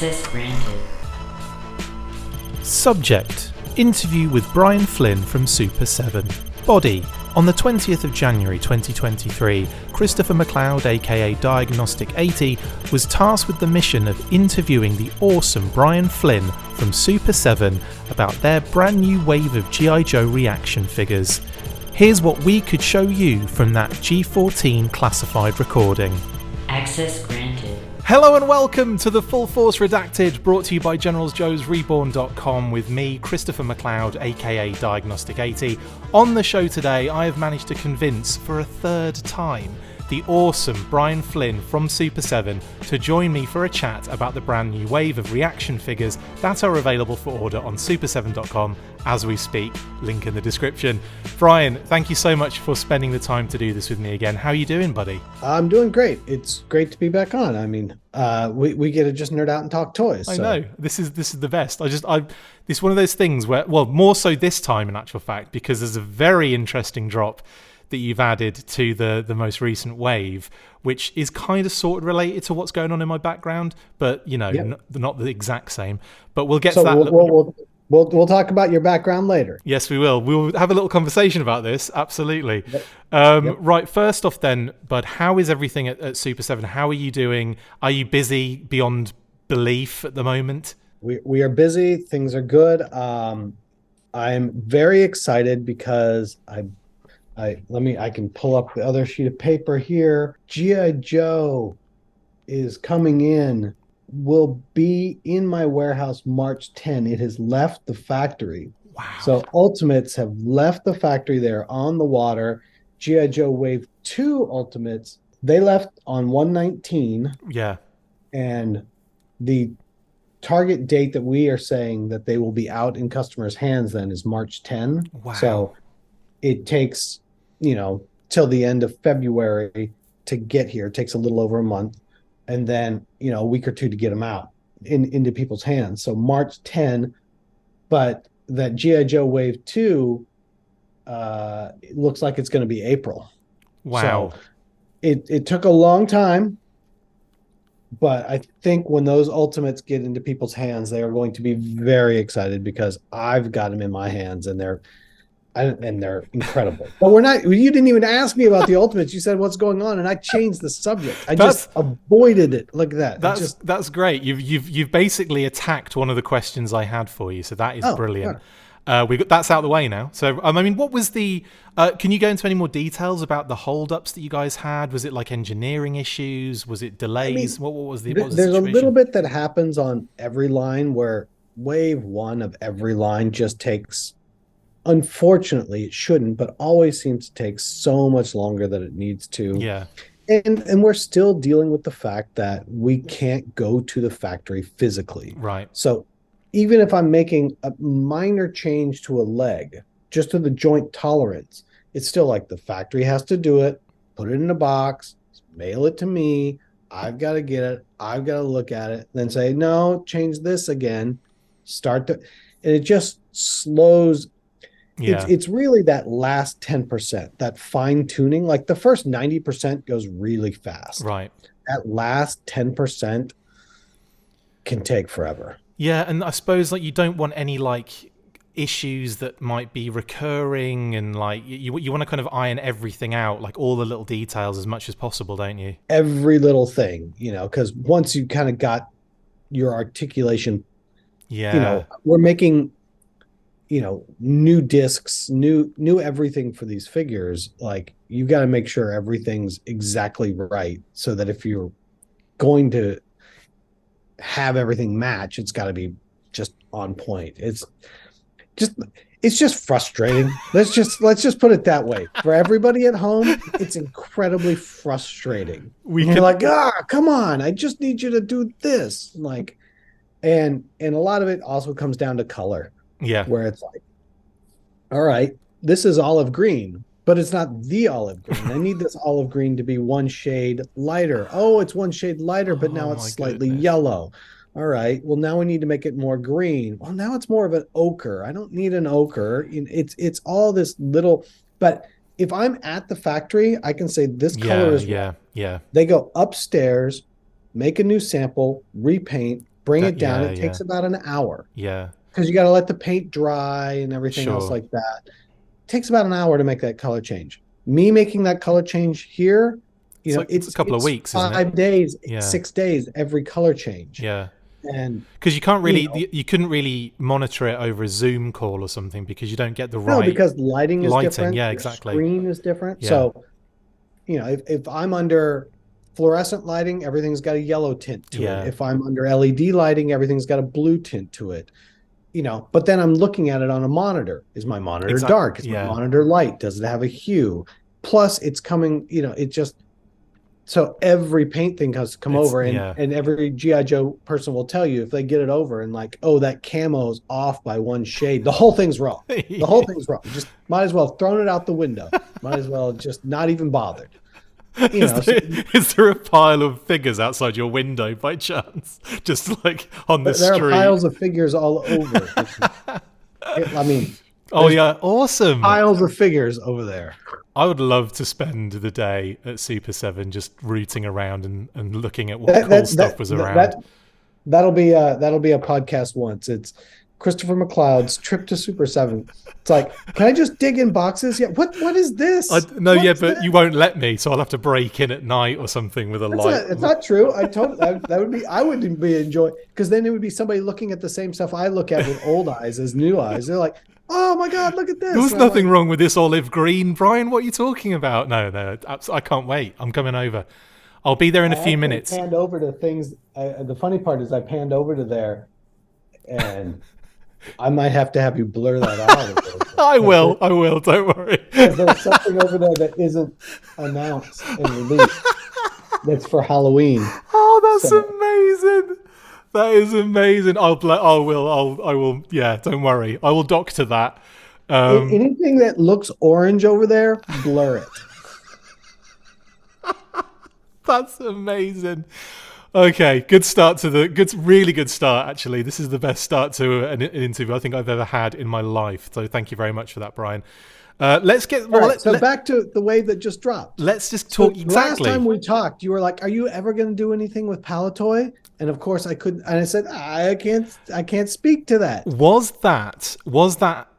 Access granted. Subject: interview with Brian Flynn from SUPER7. Body: on the 20th of January 2023, Christopher McLeod aka Diagnostic80 was tasked with the mission of interviewing the awesome Brian Flynn from SUPER7 about their brand new wave of G.I. Joe reaction figures. Here's what we could show you from that G14 classified recording. Access granted. Hello and welcome to the Full Force Redacted, brought to you by GeneralsJoesReborn.com with me, Christopher McLeod, aka Diagnostic80. On the show today, I have managed to convince, for a third time, the awesome Brian Flynn from SUPER7 to join me for a chat about the brand new wave of reaction figures that are available for order on super7.com as we speak. Link in the description. Brian, thank you so much for spending the time to do this with me again. How are you doing, buddy? I'm doing great. It's great to be back on. I mean, we get to just nerd out and talk toys. I know. This is the best. It's one of those things where, well, more so this time in actual fact, because there's a very interesting drop that you've added to the most recent wave, which is kind of sort of related to what's going on in my background, but you know, not the exact same. But we'll get to that. We'll talk about your background later. Yes, we will. We'll have a little conversation about this. Absolutely. Yep. Right. First off, then, Bud, how is everything at SUPER7? How are you doing? Are you busy beyond belief at the moment? We are busy. Things are good. I'm very excited because I can pull up the other sheet of paper here. G.I. Joe is coming in, will be in my warehouse March 10. It has left the factory. Wow. So Ultimates have left the factory. They're on the water. G.I. Joe Wave 2 Ultimates, they left on 1/19. Yeah. And the target date that we are saying that they will be out in customers' hands then is March 10. Wow. So it takes, till the end of February to get here. It takes a little over a month, and then, a week or two to get them out into people's hands. So March 10, but that G.I. Joe Wave 2, it looks like it's going to be April. Wow. So it took a long time, but I think when those Ultimates get into people's hands, they are going to be very excited because I've got them in my hands and they're incredible. But you didn't even ask me about the Ultimates. You said what's going on, and I changed the subject. I just avoided it. Look at that. That's great. You've basically attacked one of the questions I had for you. So that is brilliant. Yeah. That's out of the way now. So I mean, what was the can you go into any more details about the holdups that you guys had? Was it like engineering issues? Was it delays? What was the there's situation? A little bit that happens on every line where wave one of every line just takes, unfortunately, it shouldn't, but always seems to take so much longer than it needs to. Yeah. And we're still dealing with the fact that we can't go to the factory physically. Right. So even if I'm making a minor change to a leg, just to the joint tolerance, it's still like the factory has to do it, put it in a box, mail it to me. I've got to get it. I've got to look at it, then say, no, change this again. And it just slows. Yeah. It's really that last 10%, that fine tuning. Like the first 90% goes really fast. Right. That last 10% can take forever. Yeah, and I suppose like you don't want any like issues that might be recurring, and like you want to kind of iron everything out, like all the little details as much as possible, don't you? Every little thing, because once you kind of got your articulation, we're making new discs, new everything for these figures. Like you got to make sure everything's exactly right, so that if you're going to have everything match, it's got to be just on point. It's just frustrating. Let's just put it that way. For everybody at home, it's incredibly frustrating. You're like, come on, I just need you to do this. Like, and a lot of it also comes down to color. Yeah. Where it's like, all right, this is olive green, but it's not the olive green. I need this olive green to be one shade lighter. Oh, it's one shade lighter, but now it's slightly yellow. All right, well, now we need to make it more green. Well, now it's more of an ochre. I don't need an ochre. It's all this little, but if I'm at the factory, I can say this color is yeah. They go upstairs, make a new sample, repaint, bring it down. It takes about an hour. Yeah. Because you got to let the paint dry and everything else like that. It takes about an hour to make that color change. Me making that color change here, it's a couple of weeks, 5 days, 6 days, every color change. Yeah. And because you can't really, you couldn't really monitor it over a Zoom call or something because you don't get the right. No, because lighting is different. Yeah, exactly. Screen is different. Yeah. So, if I'm under fluorescent lighting, everything's got a yellow tint to it. If I'm under LED lighting, everything's got a blue tint to it. But then I'm looking at it on a monitor. Is my monitor dark? Is my monitor light? Does it have a hue? Plus, it's coming, it just, so every paint thing has to come over, and every G.I. Joe person will tell you if they get it over and like, oh, that camo's off by one shade, the whole thing's wrong. The whole thing's wrong. Just might as well have thrown it out the window. Might as well just not even bothered. Is there a pile of figures outside your window by chance? Just like on the street? There are piles of figures all over. Awesome. Piles of figures over there. I would love to spend the day at SUPER7 just rooting around and looking at what cool stuff was around. That'll be a podcast once. It's Christopher McLeod's trip to SUPER7. It's like, can I just dig in boxes? Yeah. What is this? But you won't let me, so I'll have to break in at night or something with a light. It's not true. I wouldn't be enjoying, because then it would be somebody looking at the same stuff I look at with old eyes as new eyes. They're like, oh my God, look at this. There was nothing wrong with this olive green, Brian. What are you talking about? No, I can't wait. I'm coming over. I'll be there in a few minutes. I panned over to things. The funny part is I panned over to there, and I might have to have you blur that out. I will. Don't worry. There's something over there that isn't announced and released. That's for Halloween. Oh, that's amazing. That is amazing. I will. Yeah, don't worry. I will doctor that. Anything that looks orange over there, blur it. That's amazing. Okay, really good start, actually. This is the best start to an interview I think I've ever had in my life. So thank you very much for that, Brian. Let's get back to the wave that just dropped. Let's just talk. Exactly. Last time we talked, you were like, "Are you ever going to do anything with Palatoy?" And of course, I couldn't. And I said, "I can't speak to that." Was that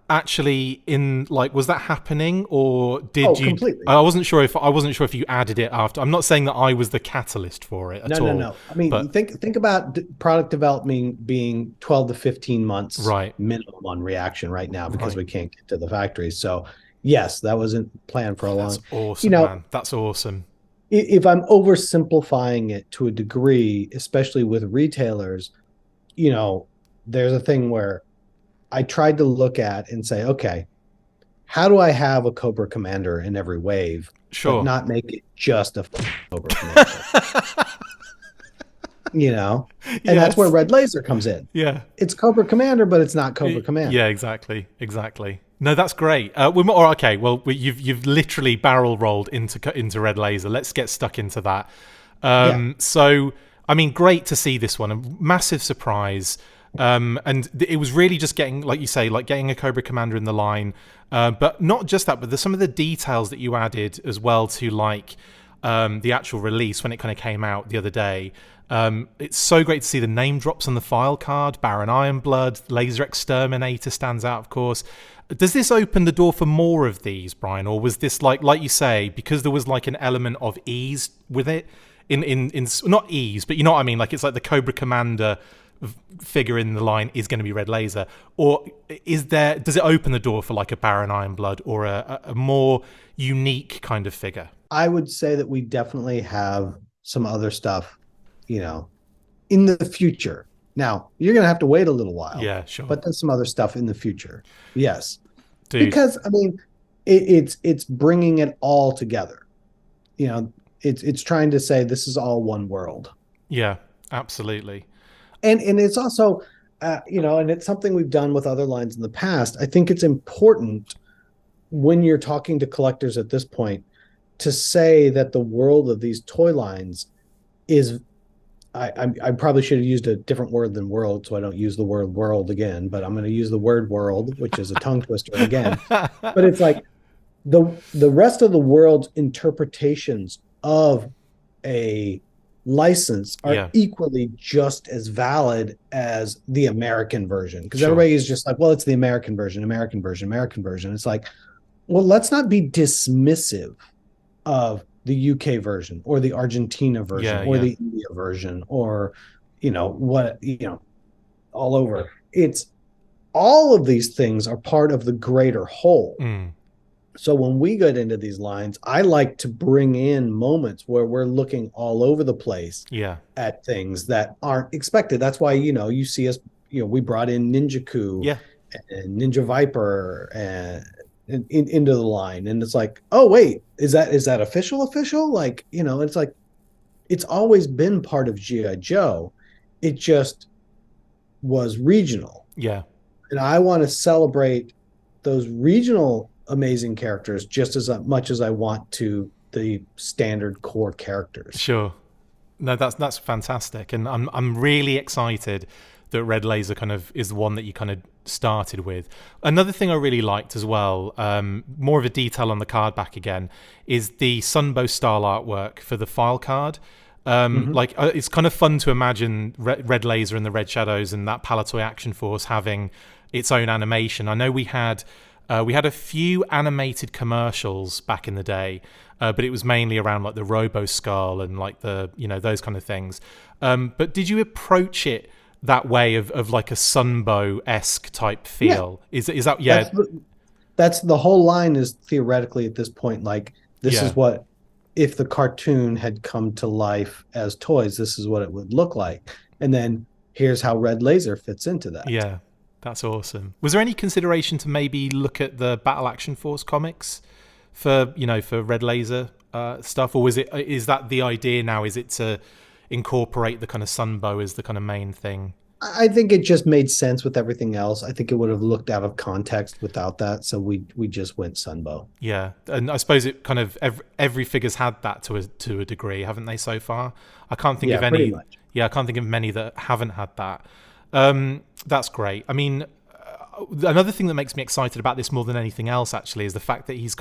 actually was that happening, or did you? Completely. I wasn't sure if you added it after. I'm not saying that I was the catalyst for it at all. No. I mean, think about product development being 12 to 15 months minimum on reaction right now, because we can't get to the factories. So yes, that wasn't planned for a long. That's awesome, man. That's awesome. If I'm oversimplifying it to a degree, especially with retailers, there's a thing where I tried to look at and say, okay, how do I have a Cobra Commander in every wave, but not make it just a Cobra Commander? And that's where Red Laser comes in. Yeah, it's Cobra Commander, but it's not Cobra Commander. Yeah, exactly. No, that's great. You've literally barrel rolled into Red Laser. Let's get stuck into that. So, I mean, great to see this one. A massive surprise. And it was really just getting, like you say, getting a Cobra Commander in the line. But not just that, but there's some of the details that you added as well to the actual release when it kind of came out the other day. It's so great to see the name drops on the file card. Baron Ironblood, Laser Exterminator stands out, of course. Does this open the door for more of these, Brian? Or was this like you say, because there was an element of ease with it in not ease, but you know what I mean? It's like the Cobra Commander figure in the line is going to be Red Laser, or does it open the door for a Baron Ironblood or a more unique kind of figure? I would say that we definitely have some other stuff, in the future. Now you're going to have to wait a little while. Yeah, sure. But there's some other stuff in the future. Yes. Dude. Because I mean, it's bringing it all together. It's trying to say this is all one world. Yeah, absolutely. And it's also, and it's something we've done with other lines in the past. I think it's important when you're talking to collectors at this point to say that the world of these toy lines is, I probably should have used a different word than world, so I don't use the word world again, but I'm going to use the word world, which is a tongue twister again. But it's like the rest of the world's interpretations of a license are equally just as valid as the American version. Because everybody is just like, well, it's the American version. It's like, well, let's not be dismissive of the UK version or the Argentina version or the India version or, all over. It's all of these things are part of the greater whole. So when we get into these lines, I like to bring in moments where we're looking all over the place at things that aren't expected. That's why, you see us, we brought in Ninja Coup and Ninja Viper and into the line. And it's like, oh, wait, is that official? Like, it's like, it's always been part of G.I. Joe. It just was regional. Yeah. And I want to celebrate those regional amazing characters just as much as I want to the standard core characters. Sure. No, that's fantastic. And I'm really excited that Red Laser kind of is the one that you kind of started with. Another thing I really liked as well, more of a detail on the card back again, is the Sunbow style artwork for the file card. It's kind of fun to imagine Red Laser and the Red Shadows and that Palatoy Action Force having its own animation. I know we had a few animated commercials back in the day, but it was mainly around like the Robo Skull and like the those kind of things. But did you approach it that way of like a Sunbow-esque type feel? Is that That's the whole line is theoretically at this point like this is what, if the cartoon had come to life as toys, this is what it would look like. And then here's how Red Laser fits into that. Yeah. That's awesome. Was there any consideration to maybe look at the Battle Action Force comics for Red Laser stuff, or is that the idea now? Is it to incorporate the kind of Sunbow as the kind of main thing? I think it just made sense with everything else. I think it would have looked out of context without that, so we just went Sunbow. Yeah, and I suppose it kind of every figure's had that to a degree, haven't they so far? I can't think of any. Pretty much. Yeah, I can't think of many that haven't had that. That's great. I mean, another thing that makes me excited about this more than anything else actually is the fact that he's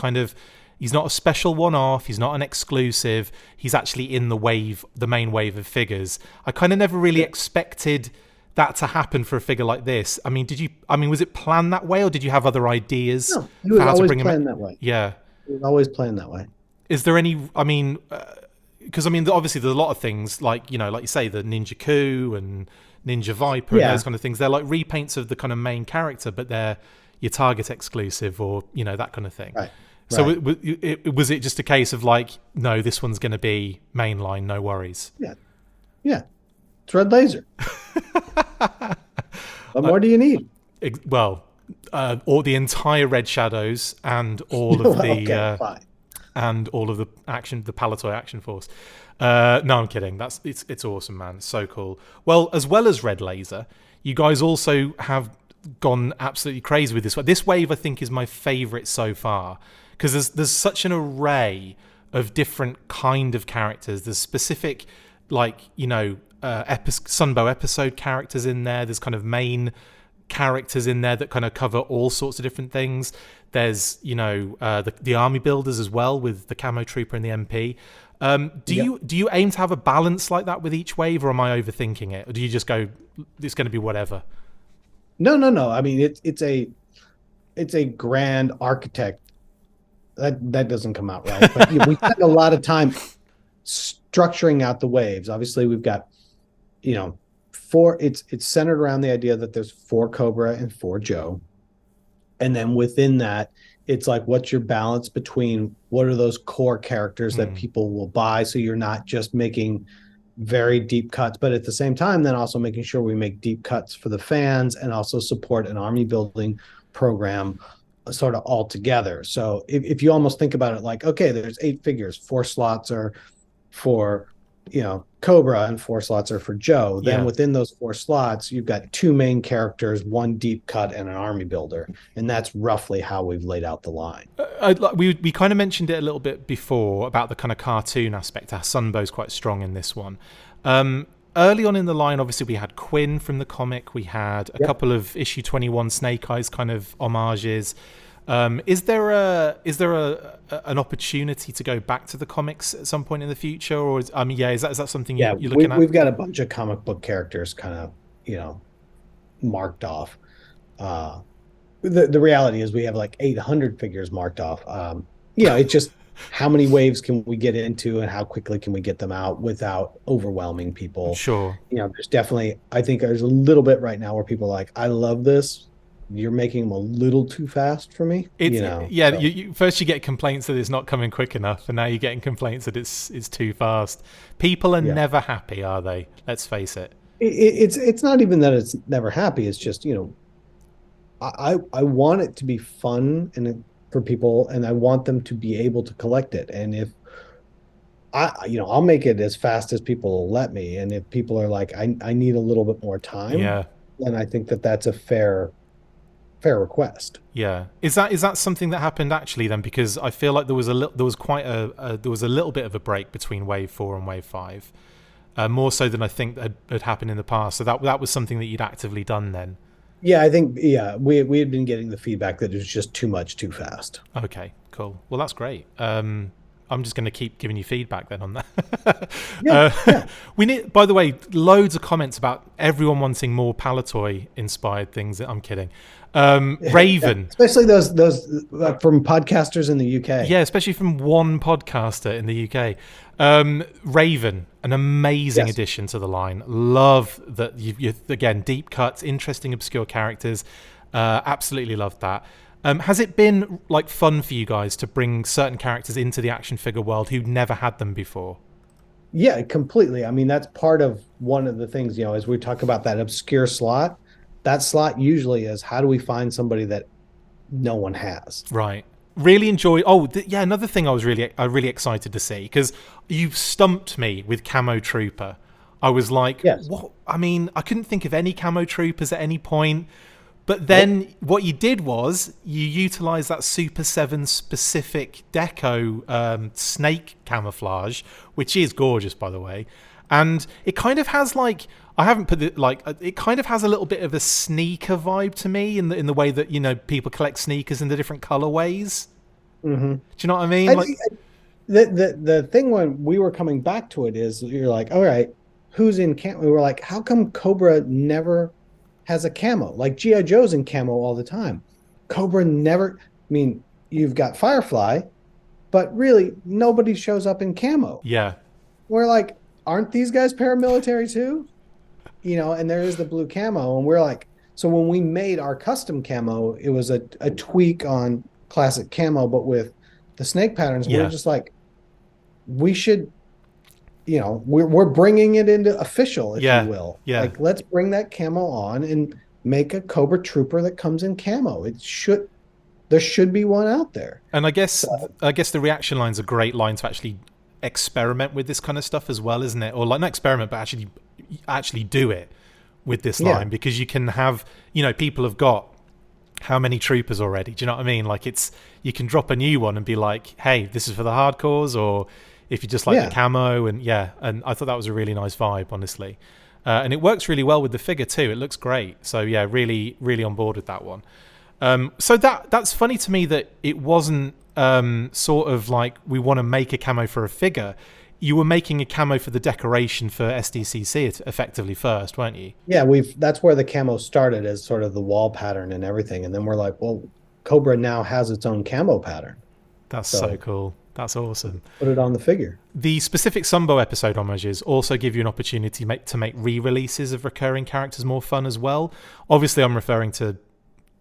not a special one-off, he's not an exclusive, he's actually in the main wave of figures. I kind of never really expected that to happen for a figure like this. I mean, was it planned that way, or did you have other ideas for how to bring him in? That way. Yeah. It was always planned that way. Is there any, because obviously there's a lot of things like you say, the Ninja Coup and Ninja Viper and those kind of things. They're like repaints of the kind of main character, but they're your Target exclusive or that kind of thing. Right. So was it just a case of like, no, this one's going to be mainline, no worries? Yeah. It's Red Laser. What more do you need? Well, or the entire Red Shadows and all of the and all of the Palatoy Action Force. No, I'm kidding. It's awesome, man. It's so cool. Well, as well as Red Laser, you guys also have gone absolutely crazy with this. This wave, I think, is my favorite so far because there's such an array of different kind of characters. There's specific, Sunbow episode characters in there. There's kind of main characters in there that kind of cover all sorts of different things. There's the army builders as well with the Camo Trooper and the MP. Do you aim to have a balance like that with each wave, or am I overthinking it, or do you just go, it's going to be whatever? No. I mean, it's a grand architect. That doesn't come out right, but we spend a lot of time structuring out the waves. Obviously, we've got four. It's centered around the idea that there's 4 Cobra and 4 Joe, and then within that, it's like, what's your balance between what are those core characters that people will buy, so you're not just making very deep cuts, but at the same time, then also making sure we make deep cuts for the fans and also support an army building program sort of all together. So if you almost think about it like, okay, there's 8 figures, 4 slots are for Cobra and 4 slots are for Joe. Then within those 4 slots, you've got 2 main characters, 1 deep cut, and an army builder, and that's roughly how we've laid out the line. We kind of mentioned it a little bit before about the kind of cartoon aspect. Our Sunbow's quite strong in this one. Early on in the line, obviously, we had Quinn from the comic. We had a couple of issue 21 Snake Eyes kind of homages. Is there an opportunity to go back to the comics at some point in the future, or is that something you're looking at? We've got a bunch of comic book characters kind of marked off. The reality is we have like 800 figures marked off. It's just how many waves can we get into and how quickly can we get them out without overwhelming people. Sure. There's definitely, I think there's a little bit right now where people are like, I love this. You're making them a little too fast for me. First you get complaints that it's not coming quick enough, and now you're getting complaints that it's too fast. People are never happy, are they? Let's face it. It's not even that it's never happy. It's just, I want it to be fun for people, and I want them to be able to collect it. And if I'll make it as fast as people will let me. And if people are like, I need a little bit more time, then I think that's a fair request. Yeah. Is that something that happened actually then? Because I feel like there was a little bit of a break between Wave 4 and Wave 5. More so than I think had happened in the past. So that was something that you'd actively done then. Yeah, I think we had been getting the feedback that it was just too much too fast. Okay, cool. Well, that's great. I'm just going to keep giving you feedback then on that. We need, by the way, loads of comments about everyone wanting more Palatoy inspired things. I'm kidding. Raven, especially those from podcasters in the UK. Yeah, especially from one podcaster in the UK. Raven, an amazing addition to the line. Love that you again, deep cuts, interesting obscure characters. Absolutely loved that. Has it been like fun for you guys to bring certain characters into the action figure world who'd never had them before? Yeah, completely. I mean, that's part of one of the things, as we talk about that obscure slot, that slot usually is how do we find somebody that no one has? Right. Really enjoy. Another thing I was really excited to see, because you've stumped me with Camo Trooper. I was like, what? I mean, I couldn't think of any Camo Troopers at any point. But then what you did was you utilized that SUPER7 specific deco snake camouflage, which is gorgeous, by the way. And it kind of has like, I haven't put it like, it kind of has a little bit of a sneaker vibe to me in the way that, people collect sneakers in the different colorways. Mm-hmm. Do you know what I mean? The thing when we were coming back to it is you're like, all right, who's in camo? We were like, how come Cobra never has a camo? Like G.I. Joe's in camo all the time. Cobra never, I mean, you've got Firefly, but really nobody shows up in camo. Yeah. We're like, aren't these guys paramilitary too? And there is the blue camo. And we're like, so when we made our custom camo, it was a tweak on classic camo, but with the snake patterns, we're just like, we should, we're bringing it into official, if you will. Yeah. Like, let's bring that camo on and make a Cobra Trooper that comes in camo. There should be one out there. And I guess the reaction line's a great line to actually experiment with this kind of stuff as well, isn't it? Or like not experiment, but actually do it with this line, because you can have, people have got how many troopers already? Do you know what I mean? Like you can drop a new one and be like, hey, this is for the hardcores, or if you just like the camo, and I thought that was a really nice vibe, honestly. And it works really well with the figure too. It looks great. So yeah, really, really on board with that one. So that's funny to me that it wasn't sort of like we want to make a camo for a figure. You were making a camo for the decoration for SDCC effectively first, weren't you? Yeah, that's where the camo started, as sort of the wall pattern and everything. And then we're like, well, Cobra now has its own camo pattern. That's so cool. That's awesome. Put it on the figure. The specific Sunbow episode homages also give you an opportunity to make re-releases of recurring characters more fun as well. Obviously, I'm referring to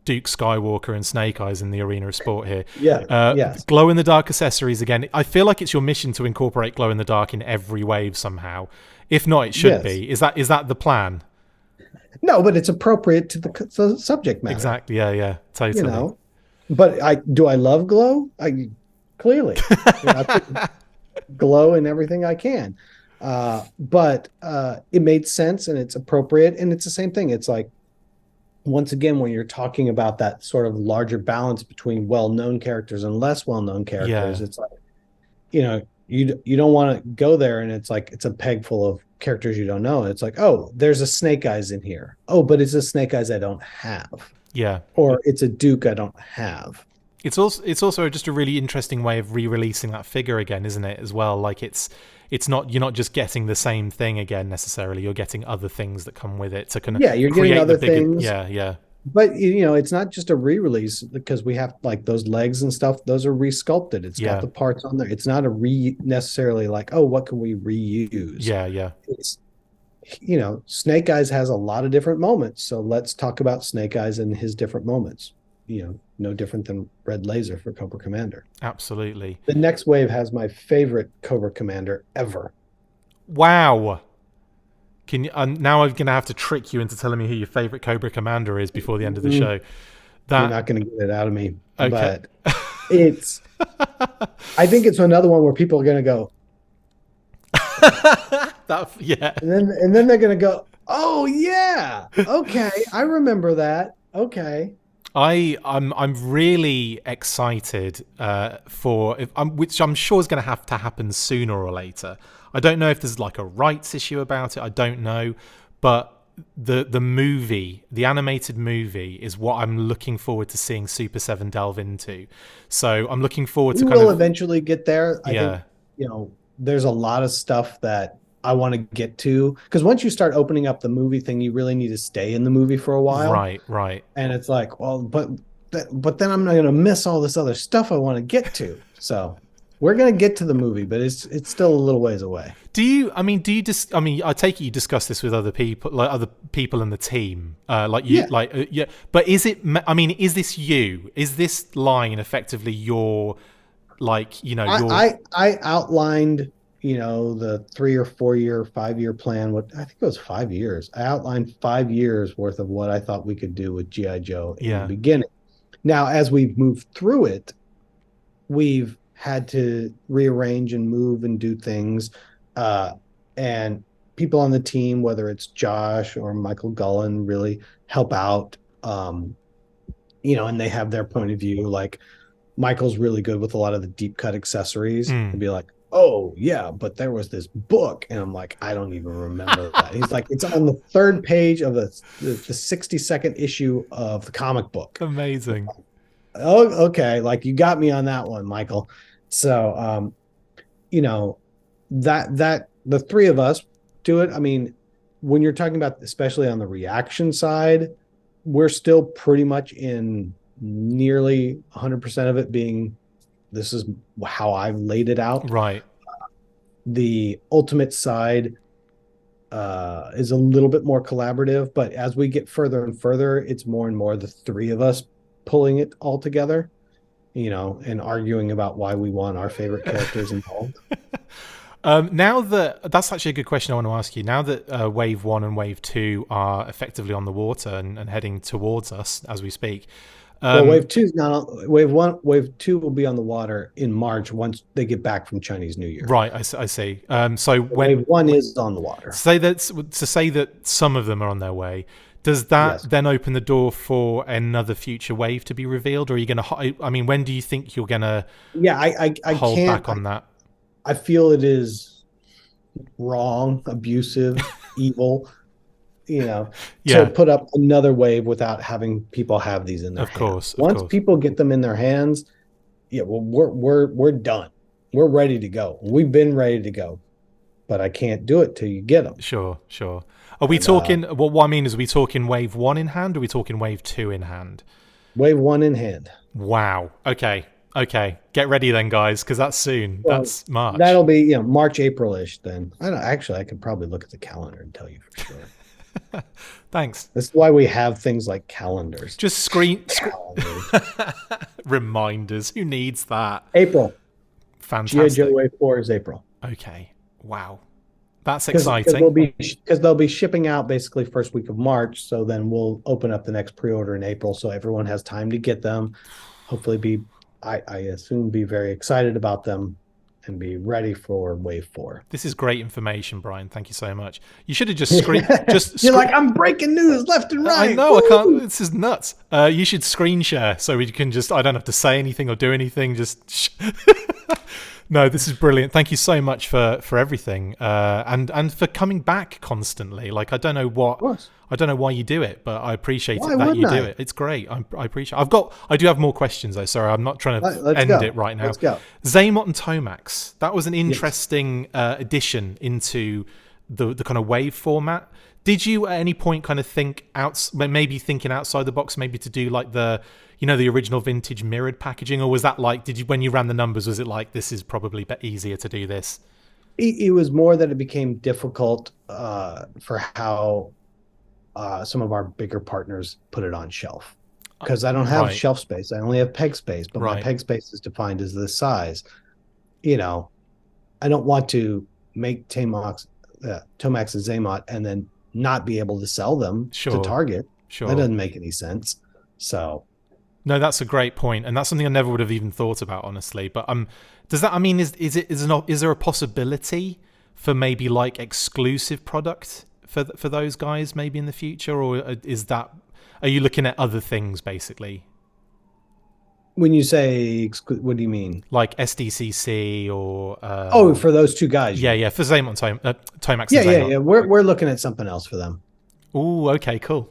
Duke Skywalker and Snake Eyes in the arena of sport here. Yes. Glow-in-the-dark accessories again. I feel like it's your mission to incorporate glow-in-the-dark in every wave somehow. If not, it should be. Is that the plan? No, but it's appropriate to the subject matter. Exactly. Yeah. Totally. But do I love glow? Clearly, I put glow in everything I can. But it made sense, and it's appropriate, and it's the same thing. It's like, once again, when you're talking about that sort of larger balance between well-known characters and less well-known characters, it's like, you don't want to go there and it's like it's a peg full of characters you don't know. It's like, oh, there's a Snake Eyes in here. Oh, but it's a Snake Eyes I don't have. Yeah. Or it's a Duke I don't have. It's also just a really interesting way of re-releasing that figure again, isn't it? As well, like it's not, you're not just getting the same thing again necessarily. You're getting other things that come with it to kind of you're getting other things. Yeah. But it's not just a re-release, because we have like those legs and stuff. Those are resculpted. It's got the parts on there. It's not necessarily like, oh, what can we reuse? Yeah. It's Snake Eyes has a lot of different moments. So let's talk about Snake Eyes and his different moments. No different than Red Laser for Cobra Commander. Absolutely. The next wave has my favorite Cobra Commander ever. Wow. Can you? Now I'm going to have to trick you into telling me who your favorite Cobra Commander is before the end of the show. You're not going to get it out of me. Okay. But I think it's another one where people are going to go, and then they're going to go, oh yeah, okay, I remember that. Okay. I'm really excited which I'm sure is going to have to happen sooner or later. I don't know if there's like a rights issue about it. I don't know, but the movie, the animated movie, is what I'm looking forward to seeing Super7 delve into. So I'm looking forward to. We will eventually get there. I think, there's a lot of stuff that I want to get to, because once you start opening up the movie thing, you really need to stay in the movie for a while. Right. And it's like, well, but then I'm not going to miss all this other stuff I want to get to. So we're going to get to the movie, but it's still a little ways away. I take it you discuss this with other people, like other people in the team, but is it? I mean, is this you? Is this line effectively your, I outlined, the 3 or 4 year, 5 year plan. I think it was 5 years. I outlined 5 years worth of what I thought we could do with G.I. Joe in the beginning. Now, as we've moved through it, we've had to rearrange and move and do things. And people on the team, whether it's Josh or Michael Gullen, really help out, and they have their point of view. Like, Michael's really good with a lot of the deep cut accessories. And be like, oh yeah, but there was this book, and I'm like, I don't even remember that. He's like, it's on the 3rd page of the 62nd issue of the comic book. Amazing. Oh, okay, like, you got me on that one, Michael. So that the 3 of us do it. I mean, when you're talking about, especially on the reaction side, we're still pretty much in nearly 100% of it being, this is how I've laid it out. Right. The Ultimate side is a little bit more collaborative, but as we get further and further, it's more and more the 3 of us pulling it all together, and arguing about why we want our favorite characters involved. Now that's actually a good question I want to ask you. Now that Wave 1 and Wave 2 are effectively on the water and heading towards us as we speak. Wave 2 is not. Wave 2 will be on the water in March once they get back from Chinese New Year. Right, I see. So when Wave 1 is on the water. Say that some of them are on their way. Does that then open the door for another future wave to be revealed, or are you going to? I mean, when do you think you're going to? Yeah, I hold can't, back on that. I feel it is wrong, abusive, evil. To put up another wave without having people have these in their hands. Once people get them in their hands, we're done. We're ready to go. We've been ready to go, but I can't do it till you get them. Sure. Are we talking? What I mean is, are we talking Wave 1 in hand, or are we talking Wave 2 in hand? Wave 1 in hand. Wow. Okay. Get ready then, guys, because that's soon. Well, that's March. That'll be March, April-ish. Then I could probably look at the calendar and tell you for sure. Thanks. That's why we have things like calendars. Just screen reminders. Who needs that? April. Fantastic. G.I. Joe Wave 4 is April. Okay. Wow. That's exciting. Because they'll be shipping out basically first week of March. So then we'll open up the next pre-order in April, so everyone has time to get them. Hopefully, I assume be very excited about them and be ready for Wave 4. This is great information, Brian. Thank you so much. You should have just screen. You're like, I'm breaking news left and right. I know. Woo! I can't. This is nuts. You should screen share so we can just. I don't have to say anything or do anything. Just. No, this is brilliant. Thank you so much for everything, and for coming back constantly. Like, I don't know why you do it, but I appreciate Why it that you wouldn't do I? it. It's great. I appreciate. I do have more questions though. Sorry, I'm not trying to Let's end go. it right now. Let's go. Zaymot and Tomax. That was an Yes. interesting addition into the kind of wave format. Did you at any point kind of think maybe thinking outside the box, maybe to do like the original vintage mirrored packaging, or was that like, when you ran the numbers, was it like, this is probably easier to do this? It was more that it became difficult for how some of our bigger partners put it on shelf, because I don't have Right. shelf space. I only have peg space, but my Right. peg space is defined as this size. I don't want to make Tomax and Zaymot and then not be able to sell them to Target. Sure. That doesn't make any sense. So no, that's a great point, and that's something I never would have even thought about, honestly. But does that? I mean, is there a possibility for maybe like exclusive product for those guys maybe in the future, or are you looking at other things basically? when you say what do you mean? Like SDCC or for those two guys? Yeah, for Zaymot and Tomax. Yeah. We're looking at something else for them. Oh, okay, cool.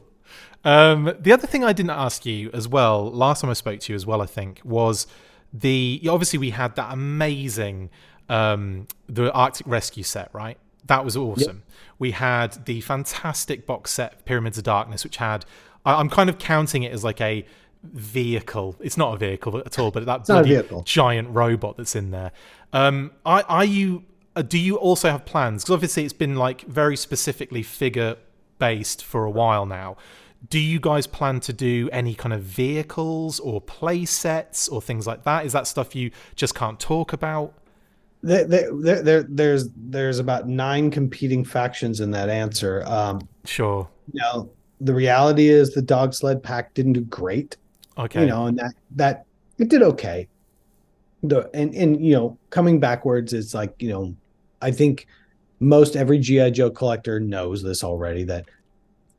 The other thing I didn't ask you as well, last time I spoke to you as well, I think, was obviously we had that amazing the Arctic Rescue set, right? That was awesome. Yep. We had the fantastic box set Pyramids of Darkness, which had, I'm kind of counting it as like a vehicle. It's not a vehicle at all, but that bloody giant robot that's in there. Do you also have plans? Because obviously it's been like very specifically figure based for a while now. Do you guys plan to do any kind of vehicles or play sets or things like that? Is that stuff you just can't talk about? There's about 9 competing factions in that answer. Sure. The reality is the dog sled pack didn't do great. Okay. And that it did okay. And coming backwards, it's like, I think most every G.I. Joe collector knows this already, that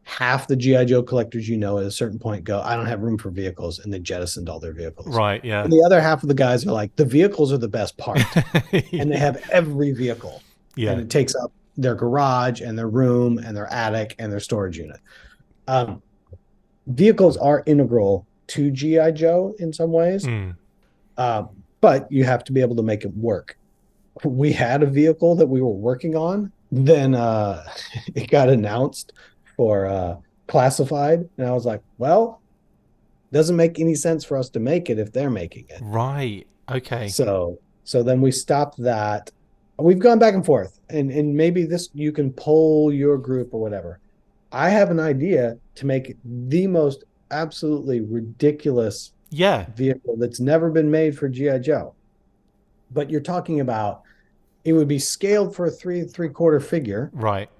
half the G.I. Joe collectors at a certain point go, I don't have room for vehicles, and they jettisoned all their vehicles. Right, yeah. And the other half of the guys are like, the vehicles are the best part. And they have every vehicle. Yeah. And it takes up their garage and their room and their attic and their storage unit. Vehicles are integral to G.I. Joe in some ways. But you have to be able to make it work. We had a vehicle that we were working on. Then it got announced for classified, and I was like, well, doesn't make any sense for us to make it if they're making it. Right. Okay. So then we stopped that. We've gone back and forth, and maybe this, you can poll your group or whatever. I have an idea to make the most absolutely ridiculous vehicle that's never been made for G.I. Joe. But you're talking about, it would be scaled for a 3 3/4 figure. Right.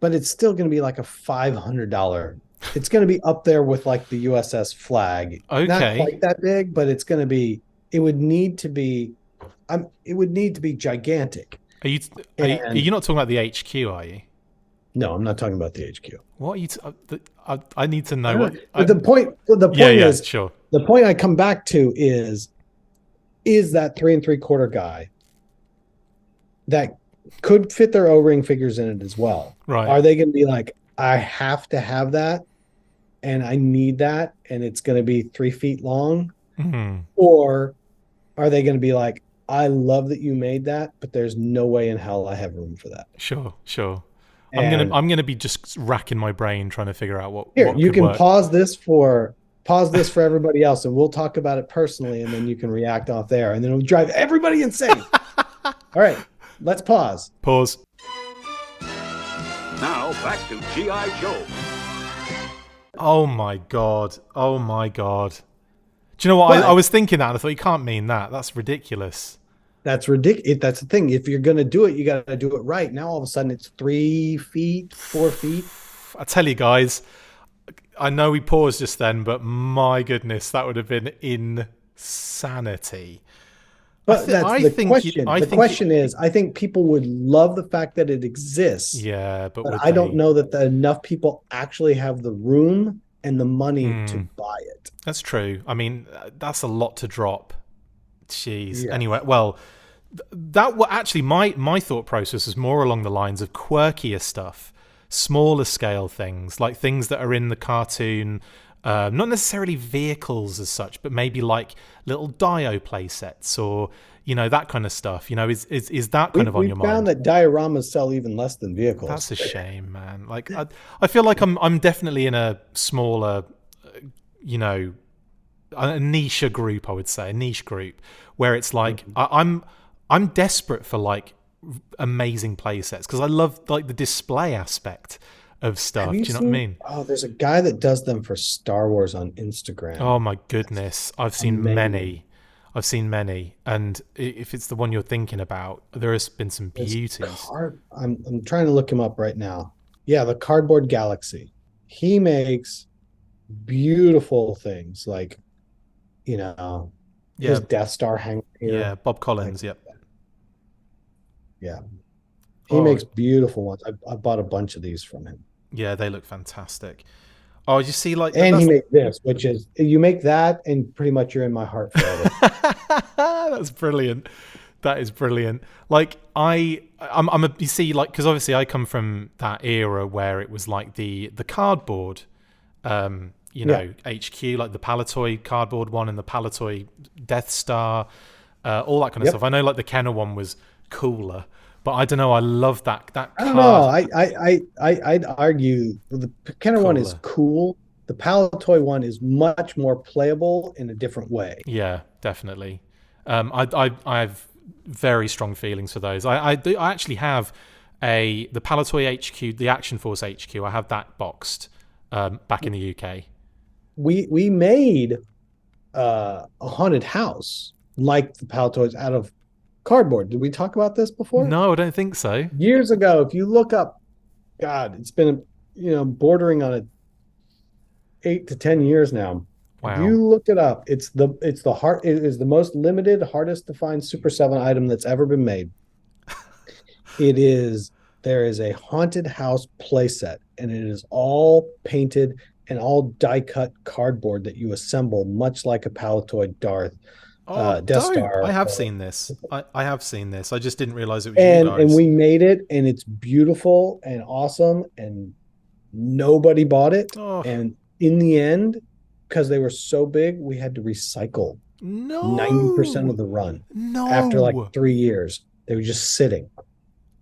But it's still going to be like a $500. It's going to be up there with like the USS Flag. Okay. Not quite that big, but it's going to be, it would need to be gigantic. Are you not talking about the HQ, are you? No, I'm not talking about the HQ. What are you I need to know the point is, sure. The point I come back to is that 3 3/4 guy that could fit their O-ring figures in it as well. Right. Are they going to be like, I have to have that and I need that and it's going to be 3 feet long? Mm-hmm. Or are they going to be like, I love that you made that, but there's no way in hell I have room for that? Sure. I'm gonna be just racking my brain trying to figure out what you can work. pause this for everybody else, and we'll talk about it personally, and then you can react off there, and then it'll drive everybody insane. All right, let's pause. Now back to G.I. Joe. Oh my god. Do you know what? I was thinking that, and I thought, you can't mean that. That's ridiculous. That's ridiculous. That's the thing. If you're going to do it, you got to do it right. Now, all of a sudden, it's 3 feet, 4 feet. I tell you guys, I know we paused just then, but my goodness, that would have been insanity. But that's the question. The question is, I think people would love the fact that it exists. Yeah, but I don't know that enough people actually have the room and the money to buy it. That's true. I mean, that's a lot to drop. Jeez. Yeah. Anyway, well, actually my thought process is more along the lines of quirkier stuff, smaller scale things, like things that are in the cartoon, not necessarily vehicles as such, but maybe like little dio play sets or that kind of stuff. Is that kind of on your mind? We found that dioramas sell even less than vehicles. That's a shame, man. Like I feel like I'm definitely in a smaller, a niche group. I would say a niche group where it's like I'm desperate for like amazing play sets because I love like the display aspect of stuff. Do you know what I mean? Oh, there's a guy that does them for Star Wars on Instagram. Oh my goodness, I've seen many. And if it's the one you're thinking about, there has been some beauties. I'm trying to look him up right now. Yeah, the Cardboard Galaxy. He makes beautiful things like, his Death Star hangar here. Yeah, Bob Collins. Yep. Yeah, he makes beautiful ones. I bought a bunch of these from him. Yeah, they look fantastic. Oh, you see, like, and he made this, which is you make that, and pretty much you're in my heart forever. That's brilliant. That is brilliant. Like, you see, like, because obviously I come from that era where it was like the cardboard, HQ, like the Palatoy cardboard one and the Palatoy Death Star, all that kind of stuff. I know, like, the Kenner one was cooler. But I don't know. I love that. I don't know. I'd argue the Kenner one is cool. The Palatoy one is much more playable in a different way. Yeah, definitely. I have very strong feelings for those. I actually have the Palatoy HQ, the Action Force HQ. I have that boxed back in the UK. We made a haunted house like the Palatoys out of cardboard. Did we talk about this before? No, I don't think so. Years ago, if you look up, God, it's been bordering on 8 to 10 years now. Wow. If you look it up, it is the most limited, hardest to find SUPER7 item that's ever been made. There is a haunted house playset, and it is all painted and all die cut cardboard that you assemble, much like a Palatoy Death Star. I have seen this. I have seen this. I just didn't realize it was you guys. And we made it, and it's beautiful and awesome, and nobody bought it. And in the end, because they were so big, we had to recycle 90% of the run. After like 3 years, they were just sitting.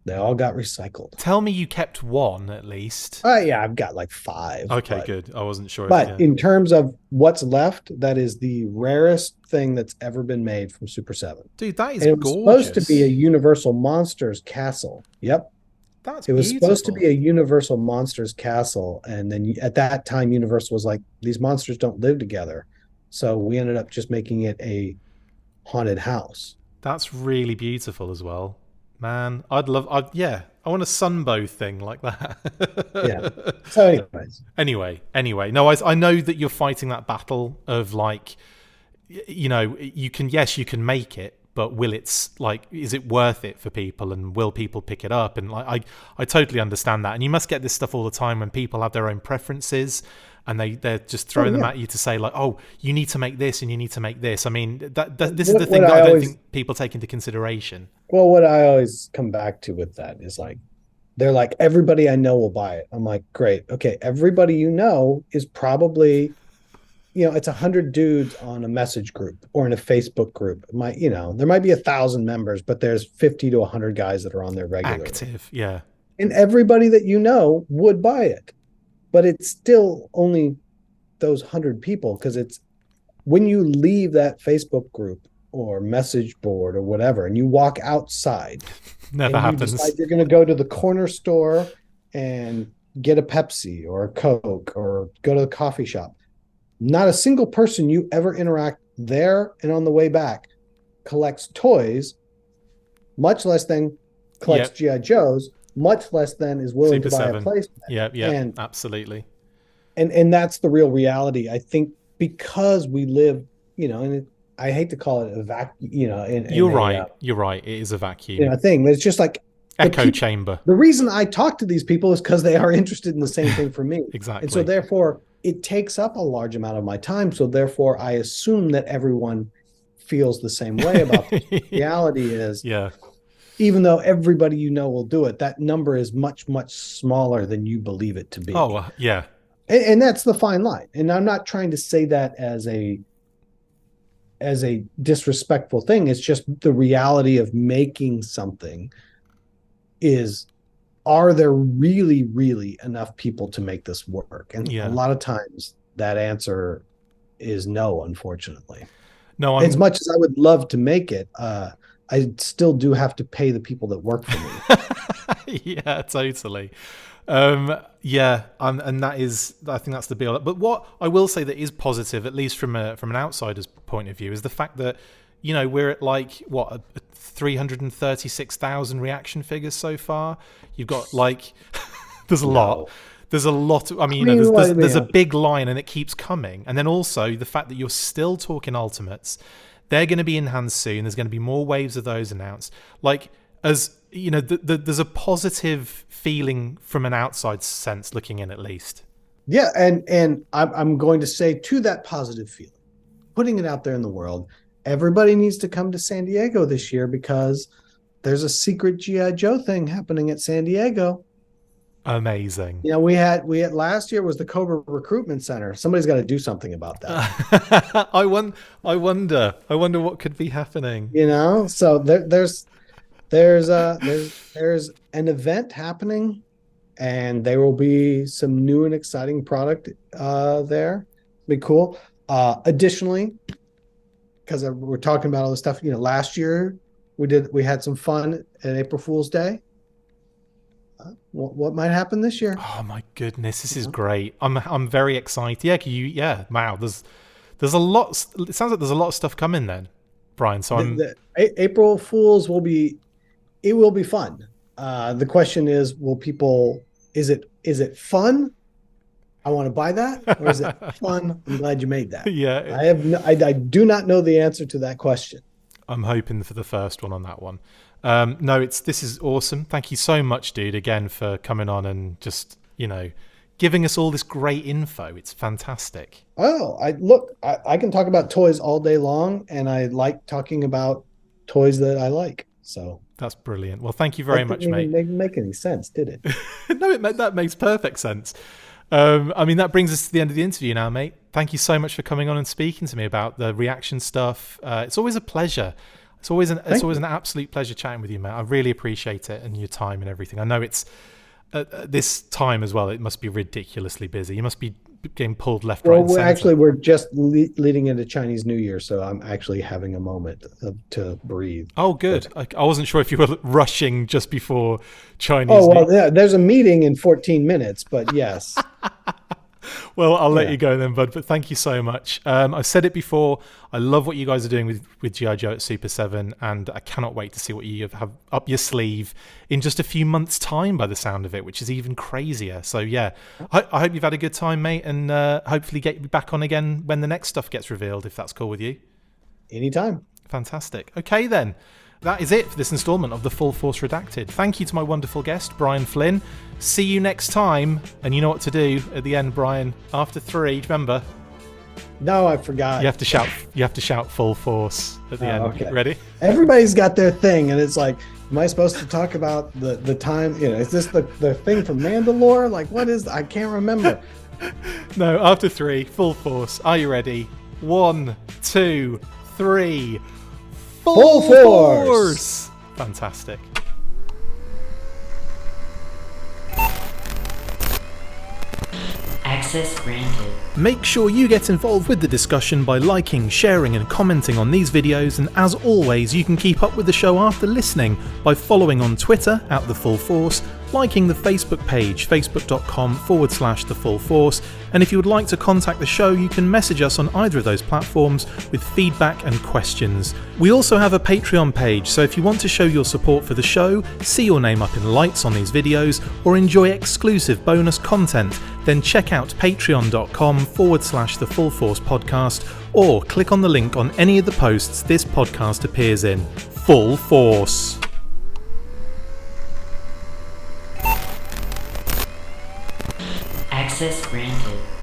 They all got recycled. Tell me you kept one at least. Yeah, I've got like 5. Okay, good. I wasn't sure. But in terms of what's left, that is the rarest thing that's ever been made from SUPER7. Dude, that is gorgeous. It was supposed to be a Universal Monsters castle. Yep. It was supposed to be a Universal Monsters castle. And then at that time, Universal was like, these monsters don't live together. So we ended up just making it a haunted house. That's really beautiful as well. Man, I want a Sunbow thing like that. Yeah. So Anyway. No, I know that you're fighting that battle of like, you can make it, but is it worth it for people, and will people pick it up? And like, I totally understand that. And you must get this stuff all the time when people have their own preferences and they're just throwing them at you to say like, oh, you need to make this and you need to make this. I mean, this is the thing that I don't think people take into consideration. Well, what I always come back to with that is like, they're like, everybody I know will buy it. I'm like, great. Okay. Everybody you know is probably, it's 100 dudes on a message group or in a Facebook group. There might be 1,000 members, but there's 50 to 100 guys that are on there regularly. Active. Yeah. And everybody that you know would buy it. But it's still only those 100 people, because it's when you leave that Facebook group or message board or whatever, and you walk outside, never happens. You decide you're going to go to the corner store and get a Pepsi or a Coke or go to the coffee shop. Not a single person you ever interact there and on the way back collects toys, much less than collects G.I. Joes. Much less than is willing to buy a placement. Yeah, absolutely. And that's the real reality. I think because we live, and I hate to call it a vacuum, You're right. It is a vacuum. Thing. It's just like echo chamber. The reason I talk to these people is because they are interested in the same thing for me. Exactly. And so therefore, it takes up a large amount of my time. So therefore, I assume that everyone feels the same way about this. Reality is, yeah, even though everybody you know will do it, that number is much, much smaller than you believe it to be. Oh, yeah. And that's the fine line. And I'm not trying to say that as a disrespectful thing. It's just the reality of making something is, are there really, really enough people to make this work? And a lot of times that answer is no, unfortunately. No, as much as I would love to make it, I still do have to pay the people that work for me. Yeah, totally. And that is, I think that's the be all. But what I will say that is positive, at least from an outsider's point of view, is the fact that, you know, we're at like 336,000 reaction figures so far. You've got like there's a lot. There's a lot of, there's a big line and it keeps coming. And then also the fact that you're still talking Ultimates, they're going to be in hands soon. There's going to be more waves of those announced. Like, as you know, there's a positive feeling from an outside sense looking in, at least. Yeah, and I'm going to say, to that positive feeling, putting it out there in the world, everybody needs to come to San Diego this year because there's a secret G.I. Joe thing happening at San Diego. Amazing. You know, we had last year was the Cobra Recruitment Center. Somebody's got to do something about that. I wonder what could be happening. You know, so there's an event happening, and there will be some new and exciting product there. It'll be cool. Additionally, because we're talking about all this stuff, you know, last year we had some fun at April Fool's Day. What might happen this year? Oh my goodness, this is great. I'm very excited. Wow. There's a lot. It sounds like there's a lot of stuff coming then, Brian. So April Fools will be fun. The question is, will people? Is it fun? I want to buy that, or is it fun? I'm glad you made that. Yeah, I do not know the answer to that question. I'm hoping for the first one on that one. This is awesome. Thank you so much, dude, again, for coming on and just, you know, giving us all this great info. It's fantastic. Oh, I can talk about toys all day long, and I like talking about toys that I like. So that's brilliant. Well, thank you very much, mate. Didn't make any sense, did it? No, that makes perfect sense. That brings us to the end of the interview now, mate. Thank you so much for coming on and speaking to me about the reaction stuff. It's always a pleasure. It's always an absolute pleasure chatting with you, mate. I really appreciate it and your time and everything. I know it's this time as well. It must be ridiculously busy. You must be getting pulled left, right, and center. We're just leading into Chinese New Year, so I'm actually having a moment to breathe. Oh, good. I wasn't sure if you were rushing just before Chinese. Oh, well, yeah, there's a meeting in 14 minutes, but yes. Well, I'll let you go then, bud. But thank you so much. I've said it before. I love what you guys are doing with G.I. Joe at SUPER7, and I cannot wait to see what you have up your sleeve in just a few months' time, by the sound of it, which is even crazier. So yeah, I hope you've had a good time, mate, and hopefully get you back on again when the next stuff gets revealed, if that's cool with you. Anytime. Fantastic. Okay then. That is it for this installment of the Full Force Redacted. Thank you to my wonderful guest, Brian Flynn. See you next time. And you know what to do at the end, Brian. After 3, remember? No, I forgot. You have to shout full force at the end. Okay. Ready? Everybody's got their thing, and it's like, am I supposed to talk about the time? You know, is this the thing from Mandalore? Like, what is? I can't remember. No, after 3, full force. Are you ready? 1, 2, 3. Full force! Fantastic. Access granted. Make sure you get involved with the discussion by liking, sharing and commenting on these videos, and as always you can keep up with the show after listening by following on Twitter @TheFullForce, liking the Facebook page facebook.com/TheFullForce, and if you would like to contact the show you can message us on either of those platforms with feedback and questions. We also have a Patreon page, so if you want to show your support for the show, see your name up in lights on these videos, or enjoy exclusive bonus content, then check out patreon.com/TheFullForce podcast, or click on the link on any of the posts this podcast appears in. Full Force! Access granted.